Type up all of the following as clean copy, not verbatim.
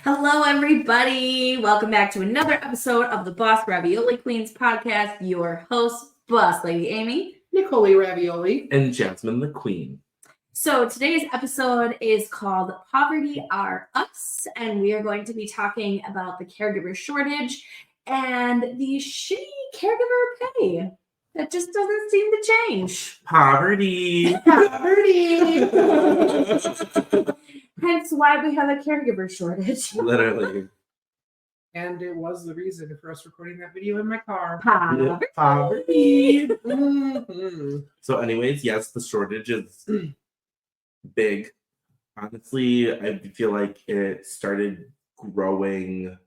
Hello, everybody. Welcome back to another episode of the Boss Ravioli Queens podcast. Your host, Boss Lady Amy, Nicole Ravioli, and Jasmine the Queen. So today's episode is called Poverty Are Us, and we are going to be talking about the caregiver shortage and the shitty caregiver pay that just doesn't seem to change. Poverty. Hence why we have a caregiver shortage. Literally. And it was the reason for us recording that video in my car. Poverty. Mm-hmm. So anyways, yes, the shortage is big. Honestly, I feel like it started growing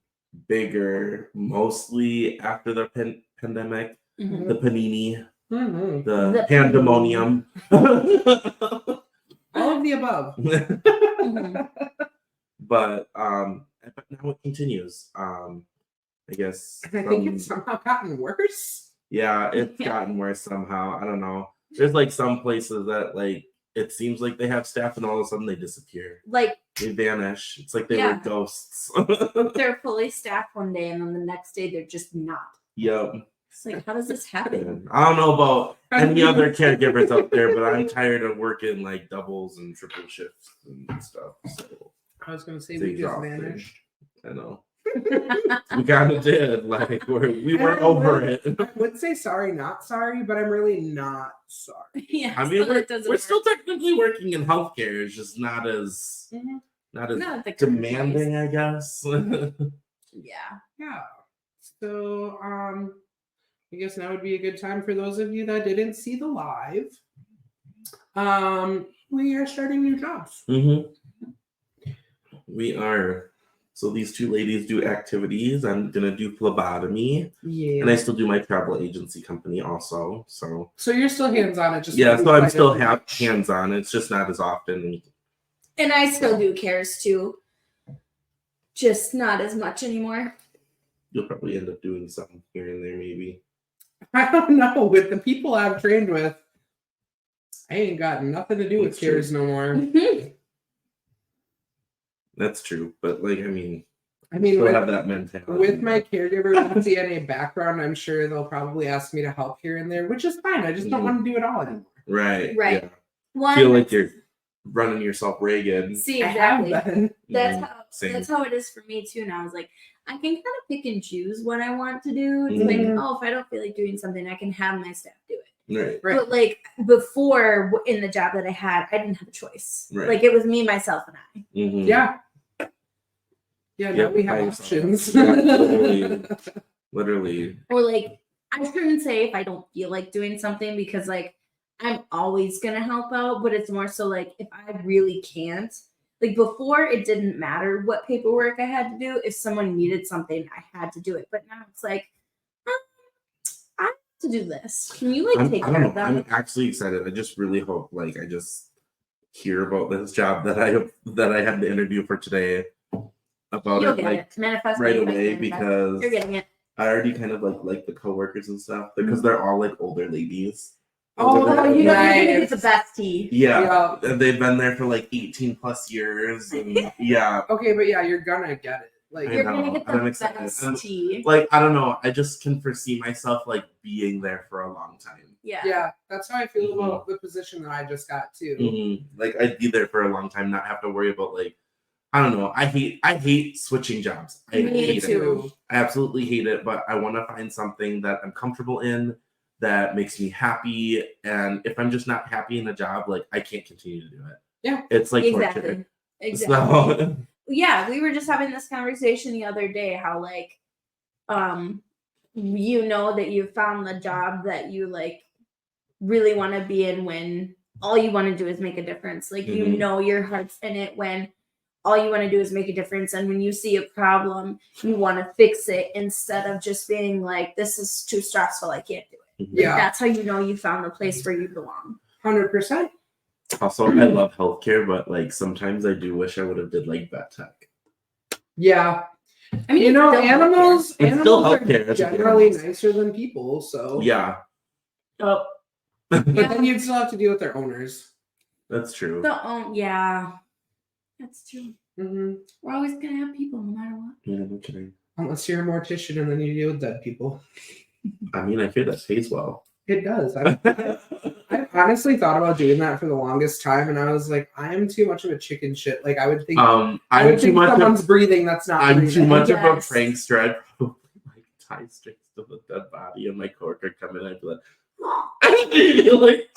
bigger mostly after the pandemic, Mhm. the panini, Mm-hmm. the pandemonium. All of the above. Mhm. But now it continues. I guess I think it's somehow gotten worse. yeah, it's Yeah. gotten worse somehow. I don't know. There's like some places that like it seems like they have staff and all of a sudden they disappear. Like, They vanish. It's like they Yeah. were ghosts. they're fully staffed one day, and then the next day they're just not. Yep. It's like, how does this happen? And I don't know about any other caregivers out there, but I'm tired of working like doubles and triple shifts and stuff. So I was going to say it's we just exhausting. vanished. I know. We kind of did. Like we were over it. I would say sorry, not sorry, but I'm really not sorry. Yeah, I mean, so that doesn't we're work. still technically working in healthcare. It's just not as Mhm. not as Not at the current demanding, I guess. Yeah. Yeah. So, I guess now would be a good time for those of you that didn't see the live. We are starting new jobs. We are. So these two ladies do activities. I'm gonna do phlebotomy, Yeah. and I still do my travel agency company also. So So you're still hands on it, just yeah, not so I'm quite still as much. hands on. It's just not as often. And I still do cares too. Just not as much anymore. You'll probably end up doing something here and there, maybe. I don't know. With the people I've trained with, I ain't got nothing to do with That's true. cares no more. Mhm. That's true, but like, I mean, I mean, still have with, that mentality. with my caregiver CNA background, I'm sure they'll probably ask me to help here and there, which is fine. I just don't Mhm. want to do it all anymore. right, Right. Yeah. One, Feel like you're running yourself ragged. see I have exactly. been. That's Mhm. how Same. that's how it is for me too. Now I was like, I can kind of pick and choose what I want to do. It's Mhm. like, oh, if I don't feel like doing something, I can have my staff do it. Right. Right. But like before in the job that I had, I didn't have a choice. Right. Like it was me, myself, and I. Mhm. Yeah. Yeah, now Yep, we have by options. yourself. Yeah, totally. Literally. Or like I shouldn't say if I don't feel like doing something because like I'm always gonna help out, but it's more so like if I really can't. Like before, it didn't matter what paperwork I had to do. If someone needed something, I had to do it. But now it's like, I have to do this. Can you like take I don't care know. of that? I'm actually excited. I just really hope like I just hear about this job that I had to interview for today about You'll it get like it. Manifest right it, away manifest. because You're getting it. I already kind of like the coworkers and stuff because they're all like older ladies. Oh, Oh, you know you're gonna get Nice. the best tea. Yeah. And they've been there for like 18 plus years. And yeah. Okay, but yeah, you're gonna get it. Like, I You're know, gonna get and I'm the excited. best I'm- tea. Like, I don't know. I just can foresee myself like being there for a long time. Yeah. yeah, that's how I feel Mhm. about the position that I just got too. Mhm. Like I'd be there for a long time, not have to worry about like I don't know. I hate switching jobs. I Me hate too. it. I absolutely hate it. But I want to find something that I'm comfortable in, that makes me happy. And if I'm just not happy in a job, like I can't continue to do it. Yeah. It's like Exactly. torture. Exactly. So, Yeah, we were just having this conversation the other day how like you know that you found the job that you like really want to be in when all you want to do is make a difference. Like you Mhm. know your heart's in it when all you want to do is make a difference, and when you see a problem you want to fix it instead of just being like, this is too stressful, I can't do it. Like, Yeah. that's how you know you found the place where you belong. 100%. also, I love healthcare, but like sometimes I do wish I would have did like vet tech. Yeah. I mean, You know, it's still animals It's still are healthcare, it's generally animals. nicer than people, so Yeah, healthcare. but Yeah. then you'd still have to deal with their owners. that's true. Yeah. That's true. Hmm. We're always gonna have people, no matter what. Yeah, no kidding. Unless you're a mortician and then you deal with dead people. I mean, I feel that pays well. It does. I've honestly thought about doing that for the longest time, and I was like, I am too much of a chicken shit. Like, I would think I I'm would too think much. someone's breathing that's not. I'm too breathing. much of a Yes. prankster. I'd probably like tie strings to the dead body, and my coworker come in, I'd be like, I'd be like,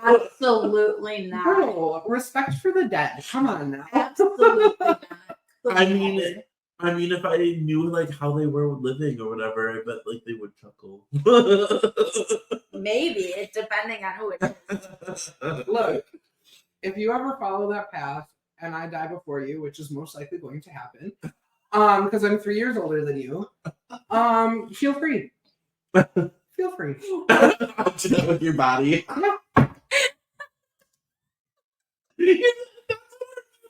Absolutely not. Bro, respect for the dead. Come on now. Absolutely not. I mean, if I knew like how they were living or whatever, I bet like they would chuckle. maybe it's depending on who it is. Look, if you ever follow that path and I die before you, which is most likely going to happen, because I'm 3 years older than you, feel free. Feel free. I'll chill with your body. That's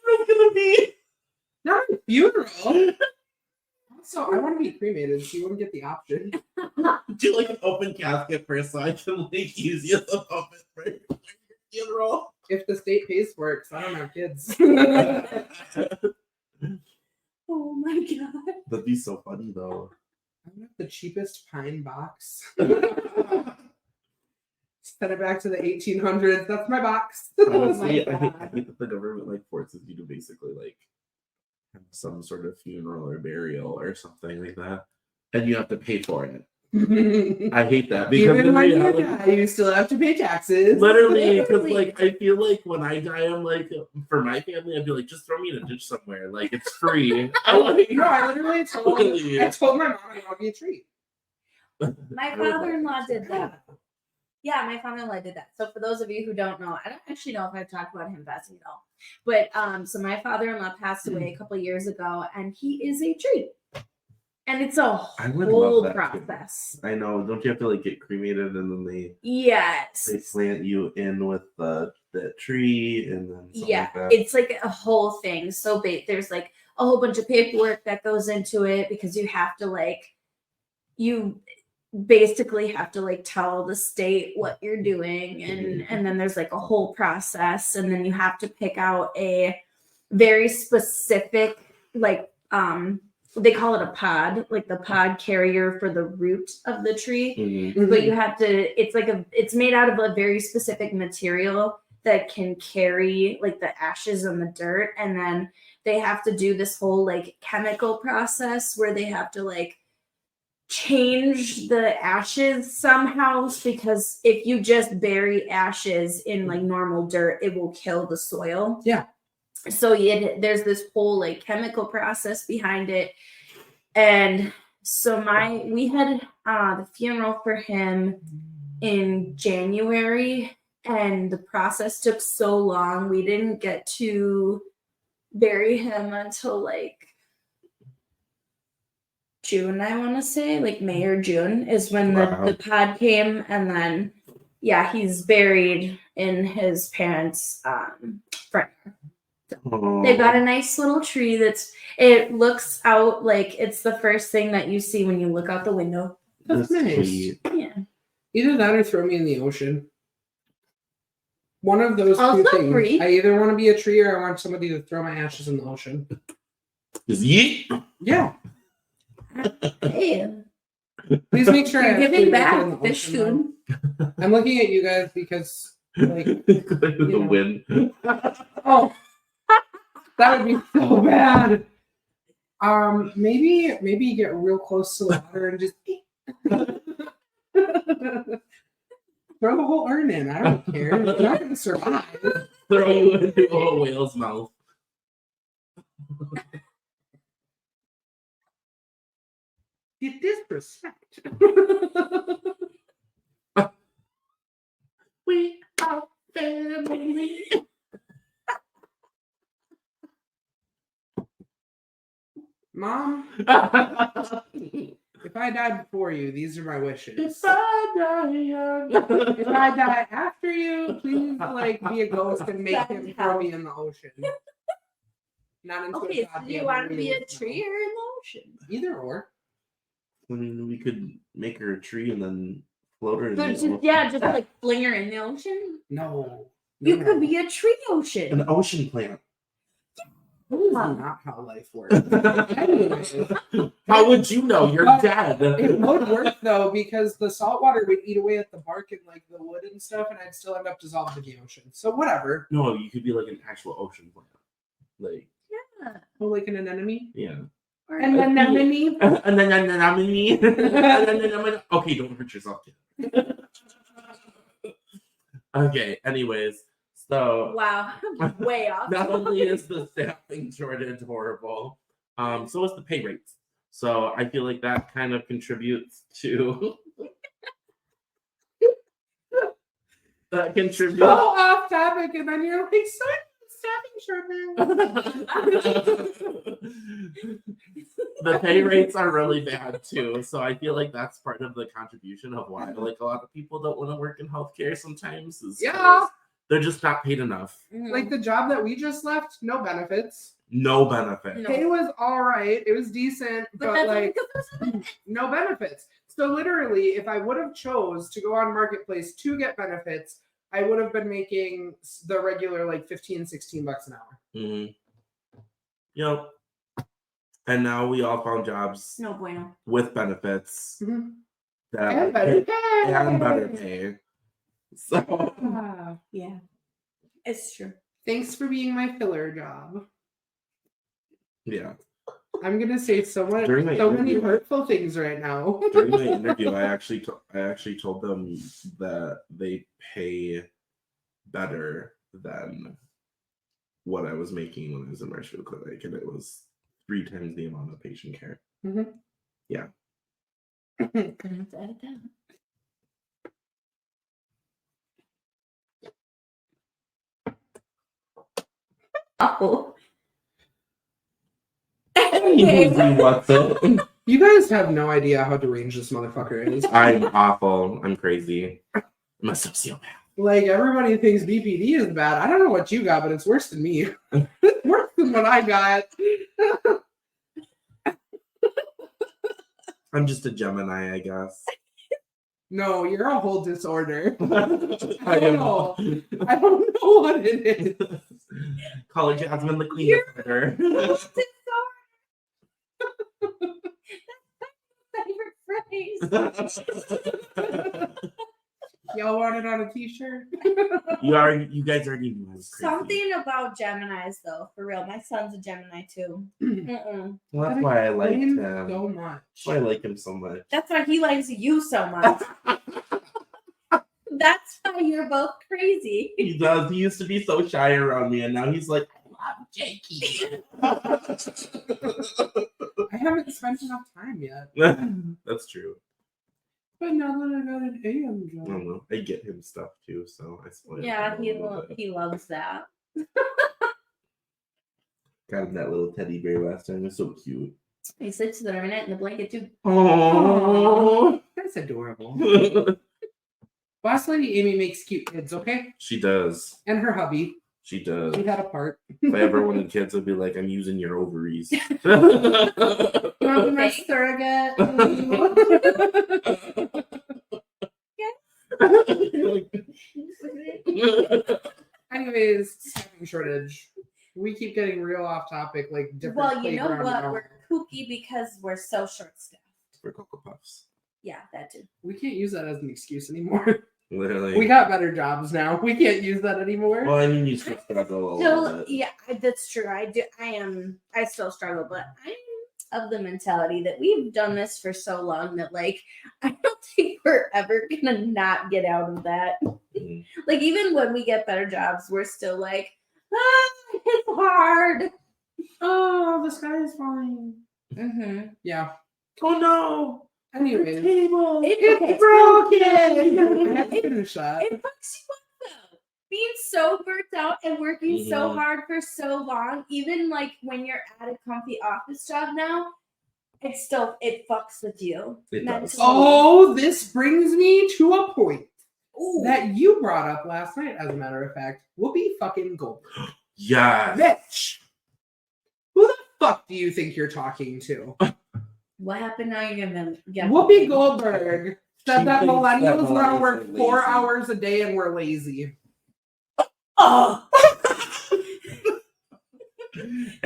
what it's gonna be. Not a funeral. Also, I want to be cremated, so you wouldn't get the option. Do like an open casket first, so I can like use you as a puppet for your funeral. If the state pays for it, because I don't have kids. Oh my god. That'd be so funny though. I have the cheapest pine box. Send it back to the 1800s. That's my box. Honestly, my I hate God. that the government like forces you to basically like have some sort of funeral or burial or something like that, and you have to pay for it. I hate that because Even in when you reality, die, you still have to pay taxes. literally, because Literally. like I feel like when I die, I'm like for my family, I'd be like, just throw me in a ditch somewhere, like it's free. No, I literally told Literally. I told my mom I want to be a tree. My father-in-law did that. Yeah, my father-in-law did that. So for those of you who don't know, I don't actually know if I've talked about him passing at all. But so my father-in-law passed away a couple years ago, and he is a tree. And it's a I would whole love that too. process. I know. Don't you have to like get cremated and then they Yes. plant you in with the tree and then something Yeah, like that? it's like a whole thing. So there's like a whole bunch of paperwork that goes into it because you have to you basically have to like tell the state what you're doing, and then there's like a whole process, and then you have to pick out a very specific they call it a pod, like the pod carrier for the root of the tree. Mhm. But you have to, it's made out of a very specific material that can carry like the ashes and the dirt. And then they have to do this whole like chemical process where they have to like change the ashes somehow, because if you just bury ashes in like normal dirt, it will kill the soil. Yeah. So there's this whole like chemical process behind it. And so we had the funeral for him in January, and the process took so long. We didn't get to bury him until like June, I want to say, like May or June is when Wow. the pod came. And then, yeah, he's buried in his parents' front. Oh. They've got a nice little tree it looks out like it's the first thing that you see when you look out the window. That's nice. sweet. Yeah. Either that or throw me in the ocean. One of those Also two things. free. I either want to be a tree or I want somebody to throw my ashes in the ocean. Just yeet. Yeah. Hey, Please make sure I you're have giving food to put in back the fish ocean, food. though. I'm looking at you guys because like the know. wind. oh that would be so bad. Maybe get real close to the water and just throw the whole urn in. I don't care. You're not gonna survive. Throw you into a whale's mouth. You disrespect. We are family. Mom, if I die before you, these are my wishes. If I die young. If I die after you, please like be a ghost and make him throw me in the ocean. Not into Okay, a so do goddamn you want to be a marine tree or in the ocean? Either or. I mean, we could make her a tree and then float her in So the just, ocean. yeah, just like fling her in the ocean. No. You No. could be a tree ocean. An ocean plant. That is not how life works. Anyways, How would you know? You're But dead. it would work though because the salt water would eat away at the bark and like the wood and stuff, and I'd still end up dissolved in the ocean. So whatever. No, you could be like an actual ocean plant. Like, Yeah. Oh, like an anemone. yeah. Or An anemone. And then okay, don't hurt yourself. Okay, anyways, so wow, way off. not only is the staffing shortage horrible, so is the pay rates. So I feel like that kind of contributes to So off topic, and then you're like, staffing shortage. The pay rates are really bad too, so I feel like that's part of the contribution of why like a lot of people don't want to work in healthcare sometimes. Is Yeah. 'cause they're just not paid enough. Mhm. Like the job that we just left, no benefits. No benefit. No. Pay was all right. It was decent, but that's like because there's no benefits. So literally, if I would have chose to go on Marketplace to get benefits, I would have been making the regular like 15, 16 bucks an hour. Mm-hmm. Yep. And now we all found jobs no bueno. with benefits Mhm. that And better pay. and better pay. So Ah, Yeah, it's true. thanks for being my filler job. yeah. I'm gonna say so During my many interview- hurtful things right now. During my interview, I actually told them that they pay better than what I was making when I was in Marshfield Clinic, and it was 3 times the amount of patient care. Gonna have to edit that. Oh. Anyway, what's up? You guys have no idea how deranged this motherfucker is. I'm awful. I'm crazy. I'm a sociopath. Like everybody thinks BPD is bad. I don't know what you got, but it's worse than me. It's worse than what I got. I'm just a Gemini, I guess. No, you're a whole disorder. I am. know. I don't know what it is. Call her Jasmine the Queen of Thunder. Favorite phrase. Y'all want it on a t-shirt? You guys already knew I was crazy. Something about Geminis, though, for real. My son's a Gemini too. Mm-mm. Well, that's why I liked Explain him. so much. That's why I like him so much. That's why he likes you so much. That's why you're both crazy. He does. He used to be so shy around me, and now he's like, I love Jakey. I haven't spent enough time yet. That's true. But now that I got an AM I job. don't know. I get him stuff too, so I spoil Yeah, him a little bit. he loves that. Got him that little teddy bear last time. It was so cute. He sits there in it in the blanket too. Oh. That's adorable. Boss Lady Amy makes cute kids, okay? She does. And her hubby. She does. We had a part. If I ever wanted kids, I'd be like, I'm using your ovaries. You want to be my Okay. surrogate? Anyways, staffing shortage. We keep getting real off topic, like different. Well, you know playground what? hours. We're kooky because we're so short staffed. For Cocoa Puffs. Yeah, that too. We can't use that as an excuse anymore. Literally. We got better jobs now. We can't use that anymore. Well, I mean, you still struggle a little Still, bit. yeah, that's true. I still struggle, but I'm of the mentality that we've done this for so long that like I don't think we're ever gonna not get out of that. Mhm. Like even when we get better jobs, we're still like, it's hard. Oh, the sky is falling. Mm-hmm. Yeah. Oh no! Anyways, Table. It's broken. I have to finish that. It fucks you up though. Being so burnt out and working so Mhm. hard for so long, even like when you're at a comfy office job now, it fucks with you. It does. mentally. Oh, this brings me to a point Ooh. that you brought up last night, as a matter of fact. Whoopi fucking Goldberg. Yes. Bitch. Who the fuck do you think you're talking to? What happened now? You're gonna get Whoopi Goldberg said She that thinks that millennials want to millennials work are 4 lazy. hours a day and we're lazy. Oh.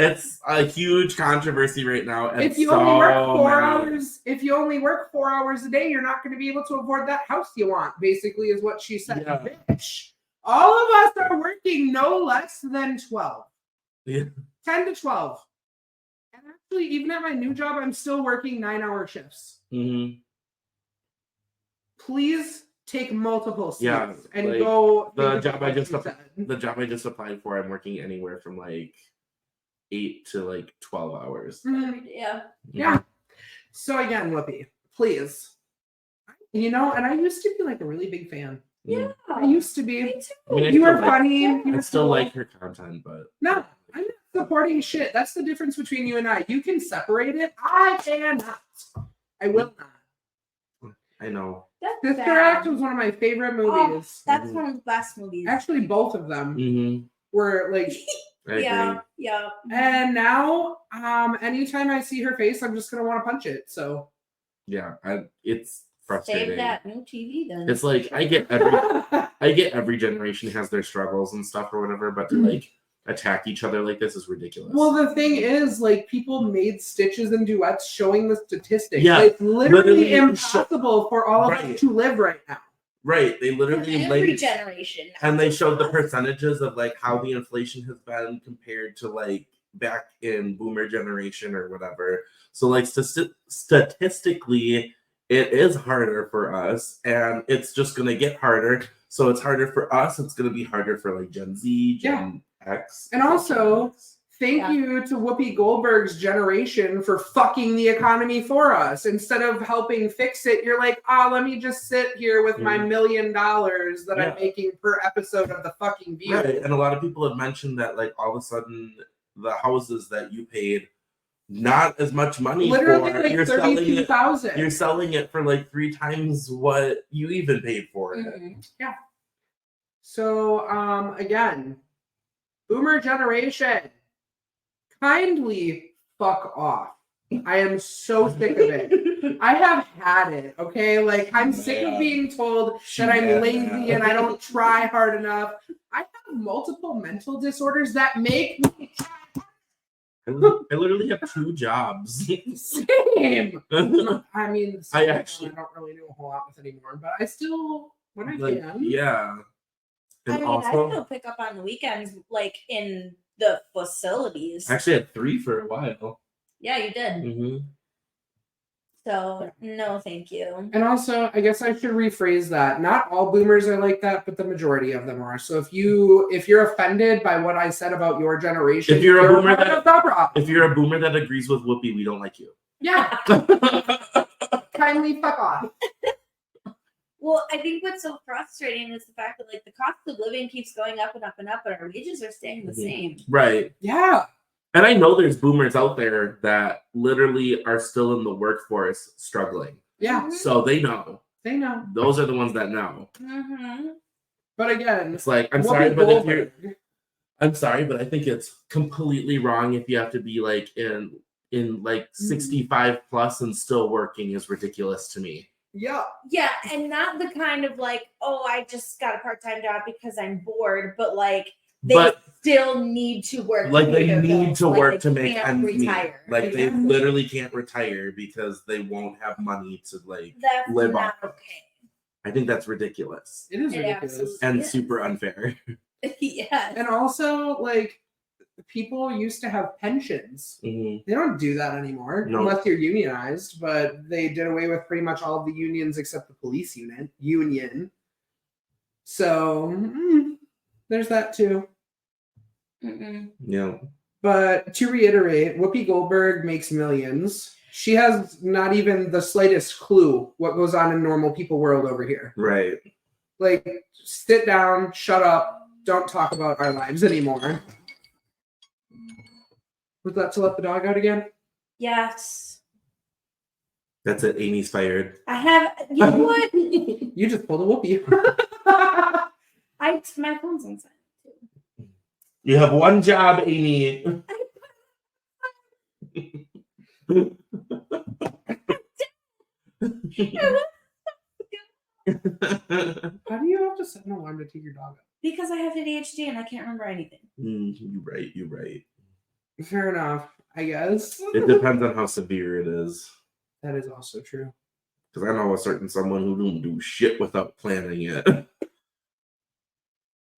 It's a huge controversy right now. and If you so only work 4 many- hours, if you only work 4 hours a day, you're not going to be able to afford that house you want. Basically, is what she said. Yeah. Bitch, all of us are working no less than 12, Yeah. 10 to 12. And actually, even at my new job, I'm still working 9-hour shifts. Mhm. Please take multiple seats Yeah, and like, go. the think job about I just what you app- said. The job I just applied for, I'm working anywhere from like 8 to like 12 hours. Mhm. Yeah. Yeah. So again, Whoopi, please. You know, and I used to be like a really big fan. Mm. I used to be. Me too. I mean, I You still were like- funny. You I were still cool. like her content, but No, I'm not supporting shit. That's the difference between you and I. You can separate it. I cannot. I will not. I know. That's Sister sad. Act was one of my favorite movies. That's one of the best movies. Actually, both of them Mm-hmm. were like. I yeah, agree. yeah. And now, anytime I see her face, I'm just gonna want to punch it. So. Yeah, it's frustrating. Save that new TV then. It's like I get every generation has their struggles and stuff or whatever, but to like attack each other like this is ridiculous. Well, the thing is, like, people made stitches and duets showing the statistics. Yeah, It's literally literally impossible for all of Right. us to live right now. right, they literally every like generation. and they showed the percentages of like how the inflation has been compared to like back in boomer generation or whatever. So like statistically it is harder for us and it's just going to get harder. So it's harder for us, it's going to be harder for like Gen Z, Gen X. And also, Thank Yeah. you to Whoopi Goldberg's generation for fucking the economy for us. Instead of helping fix it, you're like, let me just sit here with my $1 million that I'm Yeah. making per episode of the fucking View. Right, and a lot of people have mentioned that like all of a sudden the houses that you paid not as much money Literally for, like you're selling it. You're $32,000. selling it for like 3 times what you even paid for it. Mhm. So again, boomer generation, kindly fuck off. I am so sick of it. I have had it, okay? Like, I'm sick of Man. being told She that I'm mad lazy now. and I don't try hard enough. I have multiple mental disorders that make me I literally have 2 jobs. same. I mean, I actually- I don't really do a whole lot with anymore, but I still, when I Like, can. yeah. I And mean, I also, still pick up on the weekends, like in the facilities. I actually had 3 for a while. Yeah, you did. Hmm. So no, thank you. And also, I guess I should rephrase that. Not all boomers are like that, but the majority of them are. So if you're offended by what I said about your generation, If you're a boomer part that- of the problem. If you're a boomer that agrees with Whoopi, we don't like you. Yeah, kindly fuck off. Well, I think what's so frustrating is the fact that like the cost of living keeps going up and up and up, but our wages are staying the Mhm. same. Right. Yeah. And I know there's boomers out there that literally are still in the workforce struggling. Yeah, So they know. they know. Those are the ones that know. Mm-hmm. But again, It's like, I'm Whoopi sorry, but if you're Goldberg- I'm sorry, but I think it's completely wrong if you have to be like in like 65 plus and still working is ridiculous to me. yeah, Yeah, and not the kind of like, oh, I just got a part-time job because I'm bored, but like they But still need to work. to like pay they their need bills. to Like, work they to make can't ends meet. retire. Like they Exactly. literally can't retire because they won't have money to like That's live not off. okay. I think that's ridiculous it is It ridiculous. absolutely- and Yes. super unfair. Yes. And also, like, people used to have pensions. Mhm. They don't do that anymore No. unless you're unionized, but they did away with pretty much all of the unions except the police union. So there's that too. Mm-mm. Yeah. But to reiterate, Whoopi Goldberg makes millions. She has not even the slightest clue what goes on in normal people world over here. Right. Like, sit down, shut up, don't talk about our lives anymore. Was that to let the dog out again? Yes. That's it. Amy's fired. I have. You know what? You just pulled a Whoopi. My phone's on silent too. You have one job, Amy. How do you have to set an alarm to take your dog out? Because I have ADHD and I can't remember anything. You're right. You're right. Fair enough, I guess. It depends on how severe it is. That is also true. Because I know a certain someone who don't do shit without planning it.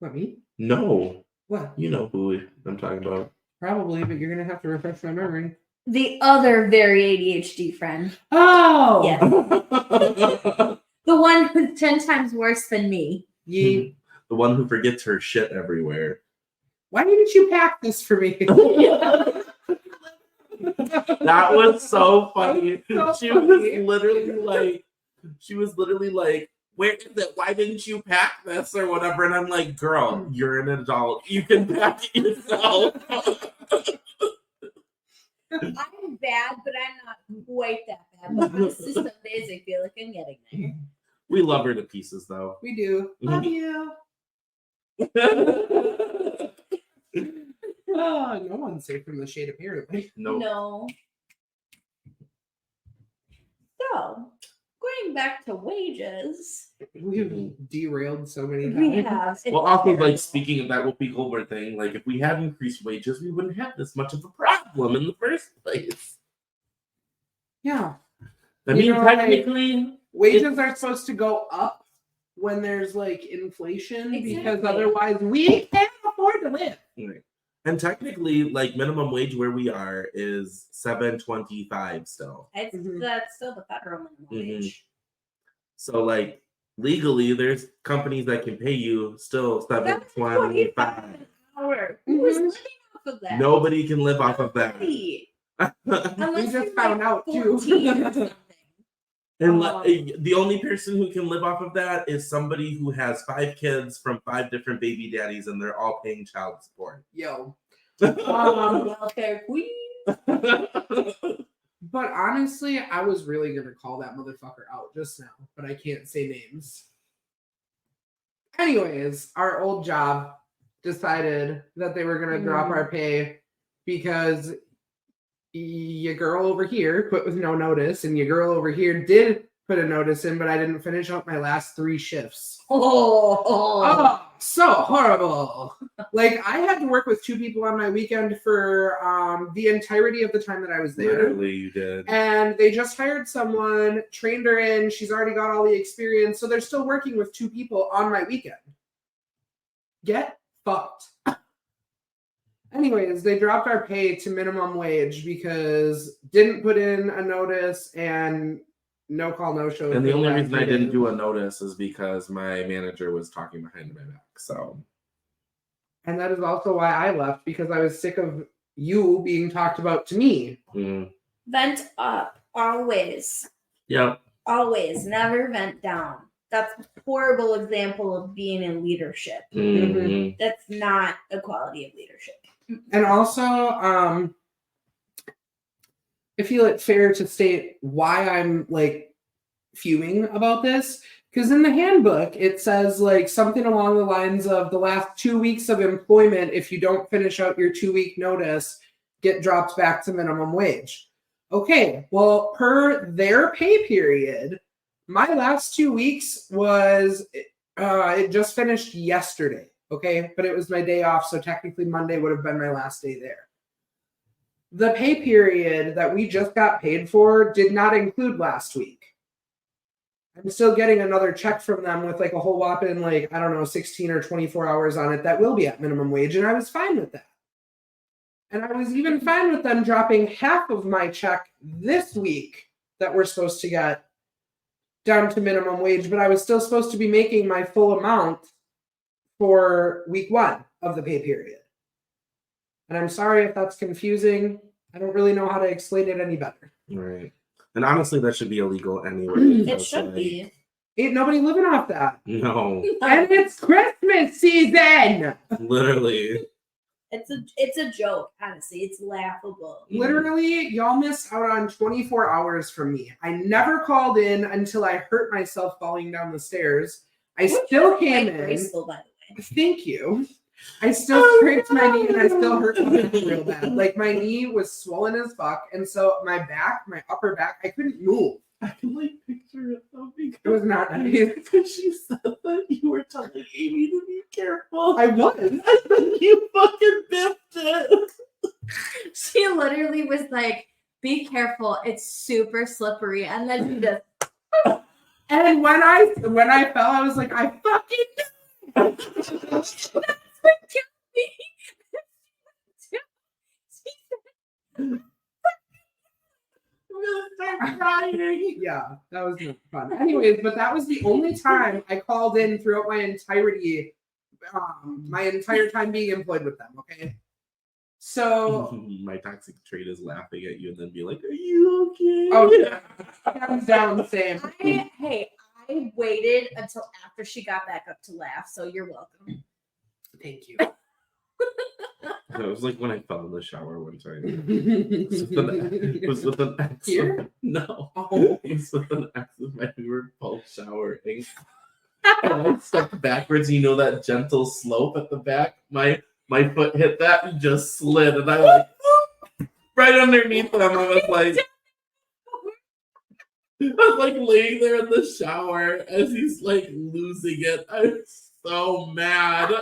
What, me? No, What? you know who I'm talking about. Probably, but you're gonna have to refresh my memory. The other very ADHD friend. Oh! Yeah. The one who's 10 times worse than me. Ye. The one who forgets her shit everywhere. Why didn't you pack this for me? That was so funny. So She funny. was literally like, where is it? Why didn't you pack this or whatever? And I'm like, girl, you're an adult. You can pack it yourself. I'm bad, but I'm not quite that bad. But honestly, some days I feel like I'm getting there. We love her to pieces, though. We do. Love you. Oh, no one's safe from the shade, apparently. Nope. No. So, going back to wages, We've derailed so many we times. have. it's Well, also, like, terrible. speaking of that Whoopi Goldberg thing, like, if we had increased wages, we wouldn't have this much of a problem in the first place. Yeah. I You mean, know, like- technically, Wages are supposed to go up when there's like inflation because Exactly. otherwise we can't afford to live. right. And technically, like, minimum wage where we are is $7.25 still. That's still the federal minimum Mhm. wage. So, like, legally, there's companies that can pay you still $7.25. an hour. Who is Mhm. living off of that? Nobody can live off of that. Nobody. We Unless just you're, found like, out too. 14 or something. And the only person who can live off of that is somebody who has 5 kids from 5 different baby daddies, and they're all paying child support. Yo. Welfare queen. But honestly, I was really gonna call that motherfucker out just now, but I can't say names. Anyways, our old job decided that they were gonna drop our pay because your girl over here quit with no notice, and your girl over here did put a notice in, but I didn't finish up my last 3 shifts. Oh, so horrible. Like, I had to work with 2 people on my weekend for the entirety of the time that I was there. Literally, you did. And they just hired someone, trained her in. She's already got all the experience. So they're still working with 2 people on my weekend. Get fucked. Anyways, they dropped our pay to minimum wage because didn't put in a notice and no call, no show. And the for only last reason I 3 didn't days. do a notice is because my manager was talking behind my back. So, And that is also why I left, because I was sick of you being talked about to me. Vent up. Always. yeah. Always. Never vent down. That's a horrible example of being in leadership. Mhm. That's not a quality of leadership. And also, I feel it fair to state why I'm like fuming about this. Because in the handbook, it says like something along the lines of the last 2 weeks of employment, if you don't finish out your 2-week notice, get dropped back to minimum wage. Okay, well, per their pay period, my last 2 weeks was, it just finished yesterday. Okay, but it was my day off, so technically Monday would have been my last day there. The pay period that we just got paid for did not include last week. I'm still getting another check from them with like a whole whopping, like, I don't know, 16 or 24 hours on it that will be at minimum wage, and I was fine with that. And I was even fine with them dropping half of my check this week that we're supposed to get down to minimum wage, but I was still supposed to be making my full amount for week 1 of the pay period. And I'm sorry if that's confusing. I don't really know how to explain it any better. Right. And honestly, that should be illegal anyway. It because, should like, be. Ain't nobody living off that. No, And it's Christmas season. literally. It's a joke, honestly. It's laughable. Literally, y'all missed out on 24 hours from me. I never called in until I hurt myself falling down the stairs. I still came Quite in. graceful, by the way. Thank you. I still scraped my knee and I still hurt my back real bad. Like, my knee was swollen as fuck. And so my back, my upper back, I couldn't move. I can like picture it though It was not nice. because she said that you were telling Amy to be careful. I was. And then you fucking biffed it. She literally was like, "Be careful, it's super slippery," and then she just And when I fell, I was like, I fucking that's what killed me. I'm gonna start crying. yeah, that was not fun. Anyways, but that was the only time I called in throughout my entirety, my entire time being employed with them. Okay, so My toxic trait is laughing at you and then be like, "Are you okay?" oh yeah, hands down, same. I waited until after she got back up to laugh, so you're welcome. Thank you. It was like when I fell in the shower one time. It was with an ex. Here? No. Oh. It was with an ex of mine. We were both showering. And I stepped backwards. You know that gentle slope at the back? My foot hit that and just slid. And I like right underneath him. I was like laying there in the shower as he's like losing it. I was so mad.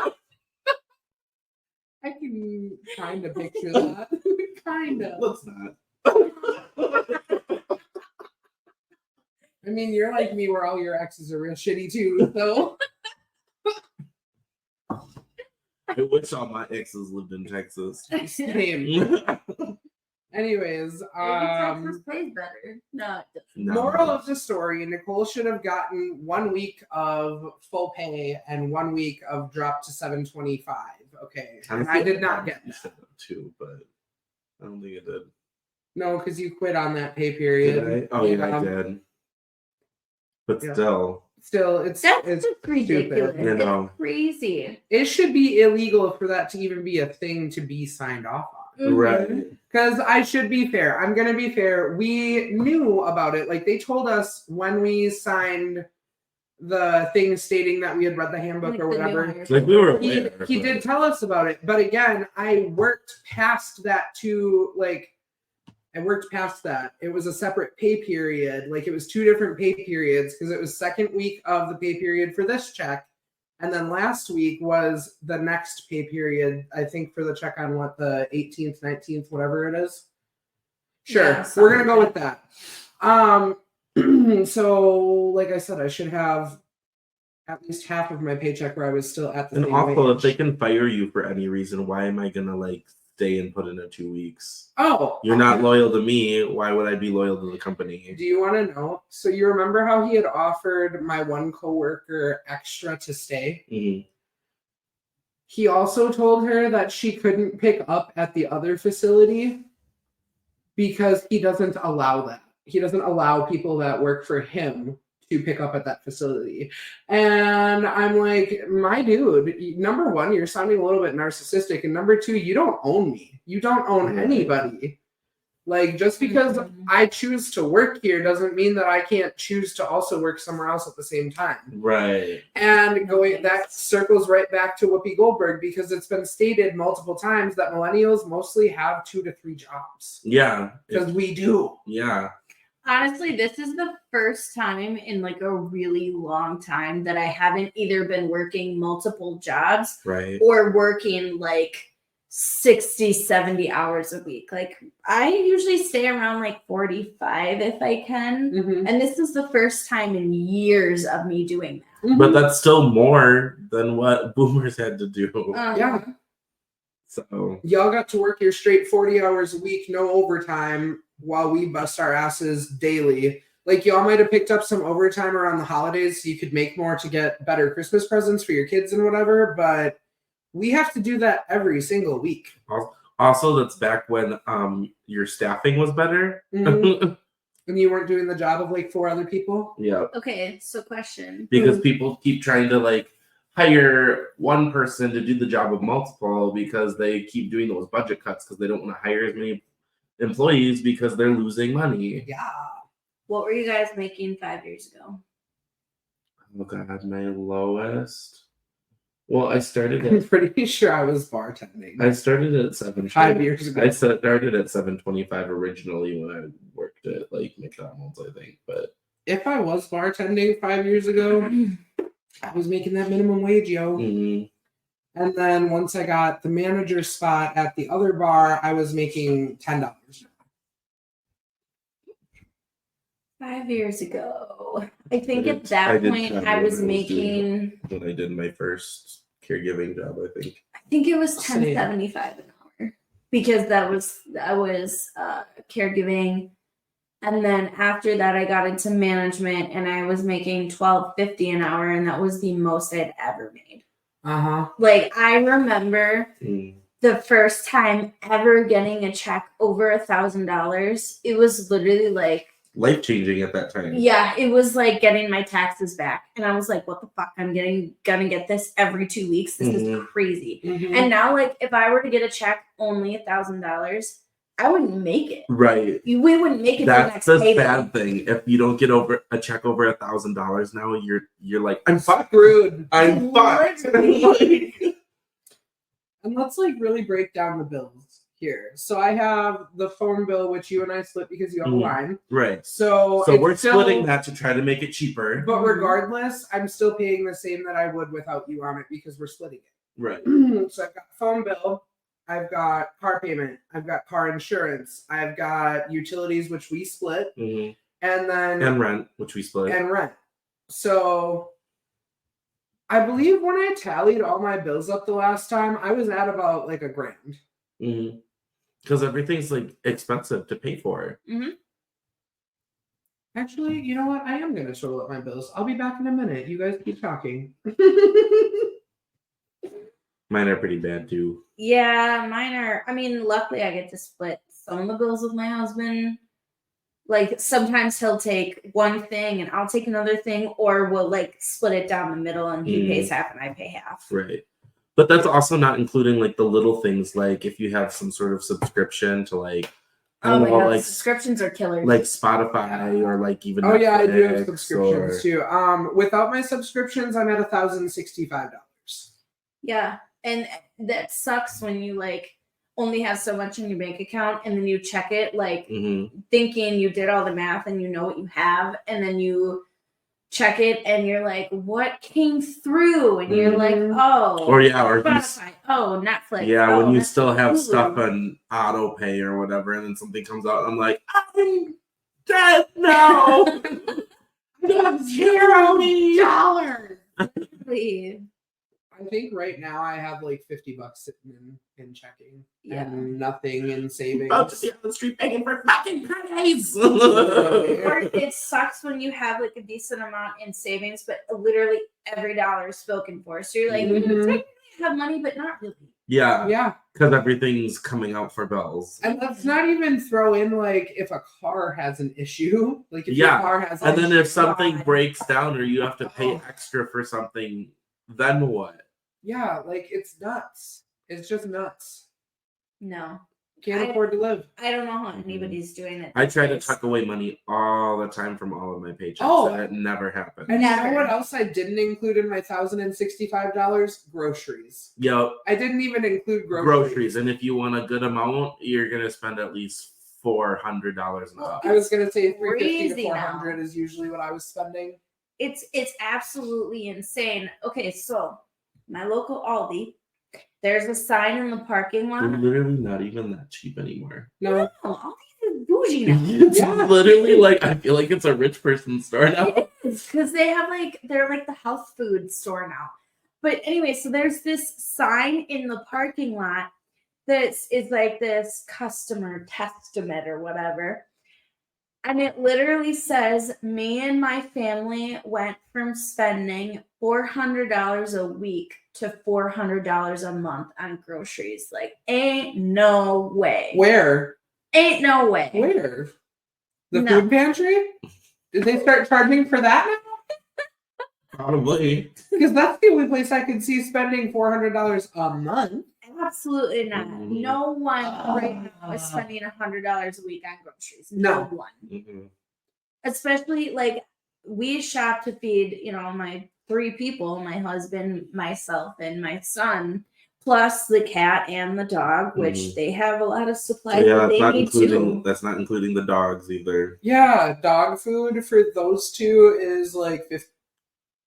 I can kind of picture that. Kind of. Let's not. I mean, you're like me, where all your exes are real shitty too. So I wish all my exes lived in Texas. same. Anyways, Texas pays better. No, it doesn't. No. moral of the story: Nicole should have gotten 1 week of full pay and 1 week of drop to $7.25. Okay, and I did not get You that. said that too, but I don't think I did. No, because you quit on that pay period. Did I? Oh yeah, I did. But Yeah. still, Still, That's it's just ridiculous. You know. It's crazy. it should be illegal for that to even be a thing to be signed off on. Mhm. right? Because I should be fair. I'm going to be fair. We knew about it. Like, they told us when we signed the thing stating that we had read the handbook Like or the new whatever. hires. Like we were He aware. did but- tell us about it. But again, I worked past that to, like, I worked past that. It was a separate pay period. Like, it was 2 different pay periods because it was second week of the pay period for this check. And then last week was the next pay period, I think, for the check on what, the 18th, 19th, whatever it is. Sure. Yeah, We're going to go something. with that. So, like I said, I should have at least half of my paycheck where I was still at the And same also, if wage. they can fire you for any reason, why am I gonna like stay and put in a 2 weeks? Oh, You're not loyal to me. Why would I be loyal to the company? Do you want to know? So you remember how he had offered my one coworker extra to stay? Mhm. He also told her that she couldn't pick up at the other facility because he doesn't allow that. He doesn't allow people that work for him to pick up at that facility. And I'm like, my dude, number one, you're sounding a little bit narcissistic. And number two, you don't own me. You don't own Right. anybody. Like, just because Mhm. I choose to work here doesn't mean that I can't choose to also work somewhere else at the same time. Right. And that circles right back to Whoopi Goldberg, because it's been stated multiple times that millennials mostly have 2 to 3 jobs. Yeah. Because we do. Yeah. Honestly, this is the first time in like a really long time that I haven't either been working multiple jobs Right. or working like 60, 70 hours a week. Like I usually stay around like 45 if I can. Mhm. And this is the first time in years of me doing But that's still more than what boomers had to do. that. Yeah. So Y'all got to work your straight 40 hours a week, no overtime, while we bust our asses daily. Like, y'all might have picked up some overtime around the holidays so you could make more to get better Christmas presents for your kids and whatever, but we have to do that every single week. also that's back when your staffing was better. Mhm. And you weren't doing the job of like 4 other people. Yeah. Okay, so question. Because people keep trying to like hire one person to do the job of multiple because they keep doing those budget cuts because they don't want to hire as many employees because they're losing money. Yeah. What were you guys making 5 years ago? Oh god, my lowest. Well, I started I'm at pretty sure I was bartending I started at 7. 5 years ago. I started at 7:25 originally when I worked worked at like McDonald's, I think. But If I was bartending 5 years ago, I was making that minimum wage, yo. mhm. And then once I got the manager spot at the other bar, I was making $10. 5 years ago. I think I at that did point kind I of was when I was doing making, when I did my first caregiving job, I think. I think it was Same. $10.75 an hour because that was caregiving. And then after that I got into management and I was making $12.50 an hour, and that was the most I'd ever made. Uh-huh. Like, I remember Mm. the first time ever getting a check over $1,000. It was literally like, Life changing at that time. yeah, it was like getting my taxes back. And I was like, what the fuck? I'm gonna get this every 2 weeks. This is Mhm. crazy. Mhm. And now, like, if I were to get a check only $1,000, I wouldn't make it. Right. We wouldn't make it till That's next the payday. sad thing. If you don't get over a check over $1,000 now, you're like, I'm fucked. Rude. I'm fucked. Literally. And let's like really break down the bills here. So I have the phone bill, which you and I split because you have a Mhm. line. Right. So So it's we're still- splitting that to try to make it cheaper. But regardless, I'm still paying the same that I would without you on it because we're splitting Right. it. So I've got phone bill, I've got car payment, I've got car insurance, I've got utilities, which we split, Mhm. and then And rent, which we split. and rent. So I believe when I tallied all my bills up the last time, I was at about like $1,000. Because everything's like expensive to pay for. Actually, you know what? I am gonna total up my bills. I'll be back in a minute. You guys keep talking. Mine are pretty bad too. Yeah, mine are. I mean, luckily I get to split some of the bills with my husband. Like, sometimes he'll take one thing and I'll take another thing, or we'll like split it down the middle and he pays half and I pay half. Right. But that's also not including like the little things, like if you have some sort of subscription to like, I Oh don't my know, god, like subscriptions are killers. like Spotify or like even Oh yeah, I do have Netflix subscriptions or- too. Without my subscriptions, I'm at $1,065. Yeah, and that sucks when you like only have so much in your bank account and then you check it like Mhm. thinking you did all the math and you know what you have, and then you check it and you're like, what came through? And you're like, Mhm. oh, Or yeah, or you s- Spotify, oh, Netflix. Yeah, oh, when you Netflix, still have Hulu. stuff on auto pay or whatever, and then something comes out, I'm like, I'm dead now. That's $0. Literally. I think right now I have like $50 sitting in checking Yeah. and nothing in savings. About to be on the street begging for fucking pennies. Or it sucks when you have like a decent amount in savings, but literally every dollar is spoken for. So you're like, Mhm. technically I have money, but not really. Yeah, Yeah, because everything's coming out for bills. and let's not even throw in like if a car has an issue, like if Yeah, your car has, And then like, if something God. breaks down or you have to pay Oh. extra for something, then what? yeah, like it's nuts. It's just nuts. No. Can't I- afford to live. I don't know how anybody's doing it. I these try to days. tuck away money all the time from all of my paychecks. Oh. And it never happens. And you know Never. what else I didn't include in my $1,065? Groceries. Yo, I didn't even include groceries. And if you want a good amount, you're gonna spend at least $400 an hour. I was gonna say $350 Crazy to now. $400 is usually what I was spending. It's absolutely insane. Okay, so my local Aldi, there's a sign in the parking They're lot. literally not even that cheap anymore. No, Oh, Aldi is bougie now. It's Yeah. literally like, I feel like it's a rich person's store now. It is, because they have like, they're like the health food store now. But anyway, so there's this sign in the parking lot that is like this customer testament or whatever. And it literally says, me and my family went from spending $400 a week to $400 a month on groceries. Like, ain't no way. where? Ain't no way. Where? The No. food pantry? Did they start charging for that now? Probably. Because that's the only place I could see spending $400 a month. Absolutely not. Mm. No one right now is spending $100 a week on groceries. No No. one. Mhm. Especially like we shop to feed, my 3 people, my husband, myself, and my son. plus the cat and the dog, which Mhm. they have a lot of supplies Yeah, that they need too. that's not including the dogs either. Yeah, dog food for those two is like 50.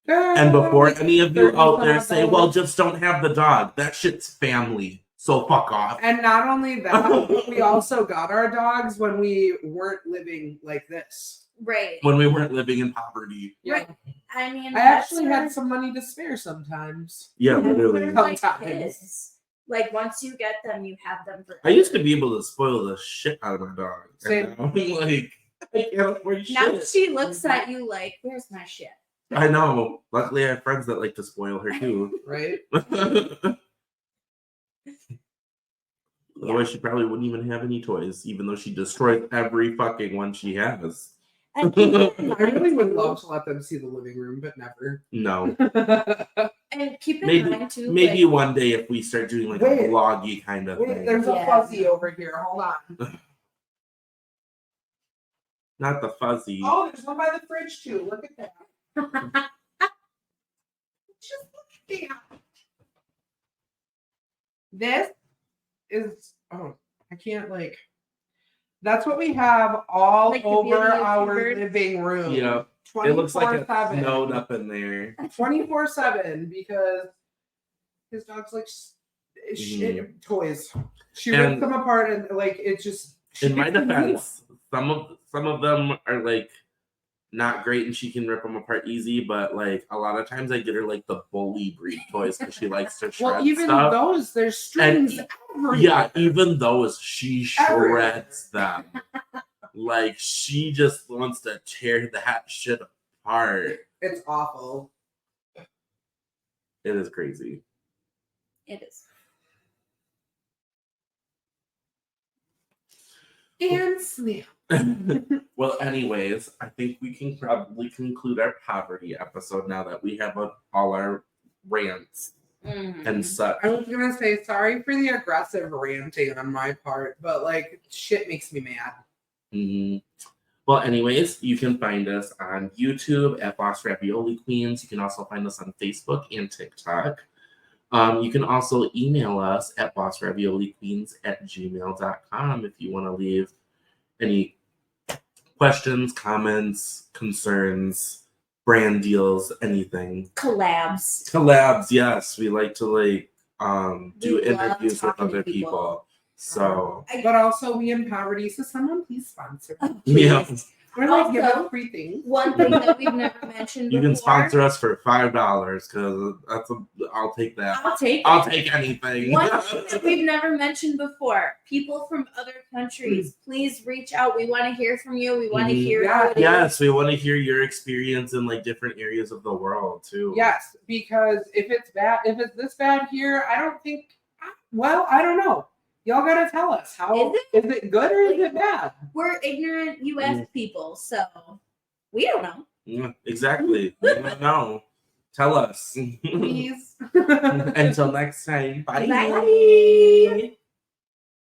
And before any of you 30 out there some say, odd well, dollars. just don't have the dog, that shit's family. So fuck off. And not only that, but we also got our dogs when we weren't living like this. Right. When we weren't living in poverty. Yeah. Right. I mean, I actually pets had are- some money to spare sometimes. Yeah, pets literally. are like Sometimes. kids. Like once you get them, you have them forever. I used to be able to spoil the shit out of my dog. Same. And now I'm like, I can't afford Now shit. she looks at you like, "Where's my shit?" I know. Luckily, I have friends that like to spoil her too. Right? Otherwise, she probably wouldn't even have any toys, even though she destroys every fucking one she has. And keep in I really mind, would too- love to let them see the living room, but never. No. And keep in Maybe mind too, maybe like, one day if we start doing like Wait. a vloggy kind of Wait, thing. there's a Yeah. fuzzy over here. Hold on. Not the fuzzy. Oh, there's one by the fridge too. Look at that. Just look at that. This is I can't like. That's what we have all Like the over beauty of our birds. living room. Yeah. It looks like it's 24/7. snowed up in there. 24/7 because his dog's like toys. She And- rips them apart and like it just. she In my picks them up. defense, some of them are like not great and she can rip them apart easy, but like a lot of times I get her like the bully breed toys because she likes to shred Well, even stuff. those, there's strings everywhere. Yeah, even those she Everywhere. shreds them. Like she just wants to tear that shit apart. It's awful. It is crazy. it is. And sleep. Well, anyways, I think we can probably conclude our poverty episode now that we have all our rants Mhm. and such. I was gonna say sorry for the aggressive ranting on my part, but like shit makes me mad. Mhm. Well, anyways, you can find us on YouTube at Boss Ravioli Queens. You can also find us on Facebook and TikTok. You can also email us at bossravioliqueens@gmail.com if you want to leave any questions, comments, concerns, brand deals, anything. Collabs. Collabs, yes. We like to do We love interviews with talking to other people. people. So But also we in poverty, so someone please sponsor. yeah. We're like give Also, us free things. One thing that we've never mentioned You before. can sponsor us for $5 because I'll take that. I'll take it. I'll take anything. One thing that we've never mentioned before: people from other countries, please reach out. We want to hear from you. We want to Mhm. hear how it is. Yes, we want to hear your experience in like different areas of the world too. Yes, because if it's this bad here, I don't think. Well, I don't know. Y'all gotta tell us how Is is it good or is it bad? We're ignorant U.S. people, so we don't know. Yeah, exactly. We don't know. Tell us. Please. Until next time. Bye. Bye.